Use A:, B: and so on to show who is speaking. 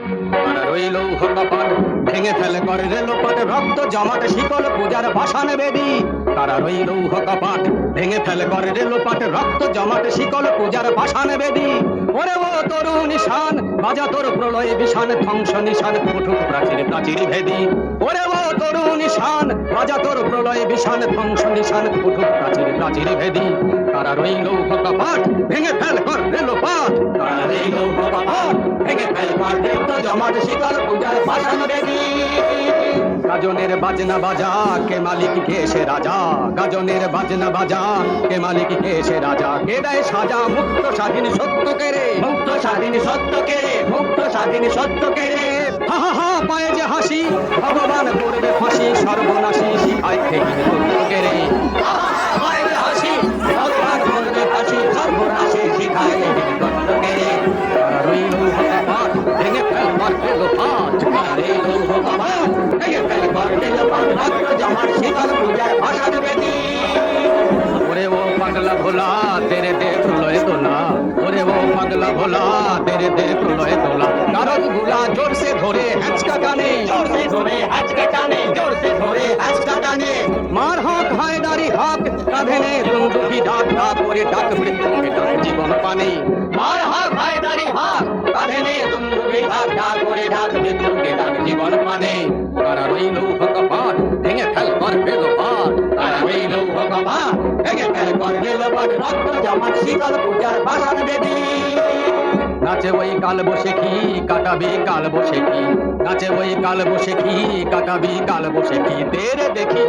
A: তারা রইল কপাট ভেঙে ফেলে করে রেলোপাট রক্ত জমাট শিকল পূজার ভাসান বেদি। তারা রইল কপাট ভেঙে ফেলে করে রেলোপাট রক্ত জমাট শিকল পূজার ভাসান বেদি। ওরে ও তরু নিশান বাজা তোর প্রলয় বিশান ধ্বংস নিশান উঠুক প্রাচীর প্রাচীর ভেদি। ওরে ও তরু নিশান বাজা তোর প্রলয় বিশান ধ্বংস নিশান উঠুক প্রাচীর প্রাচীর ভেদি। তারা রইল কপাট ভেঙে ফেল কর রেলোপাট। তারা রইল কপাট ভেঙে ফেল কর রক্ত জমাট শিকল পূজার ভাসান বেদি। গাজনের বাজনা বাজা কে মালিক কে সে রাজা। গাজনের বাজনা বাজা কে মালিক কে সে রাজা। কে দেয় সাজা মুক্ত স্বাধীন সত্য কে রে। মুক্ত স্বাধীন সত্য কে রে। মুক্ত স্বাধীন সত্য কে রে। হা হা হা পায়ে যে হাসি ভগবান করবে ফাঁসি সর্বনাশী শিখায় থেকে সত্য কে রে। পায়ে যে হাসি ভগবান করবে ফাঁসি সর্বনাশী শিখায় থেকে সত্য কে রে। তারা রইল কপাট ভেঙে ফেল কর রেলোপাট। তারা রইল কপাট ভেঙে ফেল কর রেলোপাট রক্ত জমাট শিকল পূজার ভাসান বেদি। ওরে ও পাগলা ভোলা তেরে দে প্রলয় তোলা। ওরে ও পাগলা ভোলা তেরে দে প্রলয় তোলা। কারণ গুলা জোর সে ধরে হ্যাচকা টানে। জোর সে ধরে হ্যাচকা টানে। জোর সে ধরে হ্যাচকা টানে। মার হক হায়দারি হক কাঁধে নে বন্দুকি ডাক ডাক করে ডাক মৃত্যুকে ডাক জীবন পানে। মার হক হায়দারি হক কাঁধে নে বন্দুকি ডাক ডাক করে ডাক মৃত্যুকে ডাক জীবন পানে। তারা রইল কপাট ভেঙে ফেল কর রেলোপাট। তারা রইল কপাট ভেঙে ফেল কর রেলোপাট রক্ত জমাট শিকল পূজার ভাসান বেদি। নাচে ওই কাল বসে কি কাটাবি কাল বসে কি। নাচে ওই কাল বসে কি কাটাবি কাল বসে কি। তেরে দেখি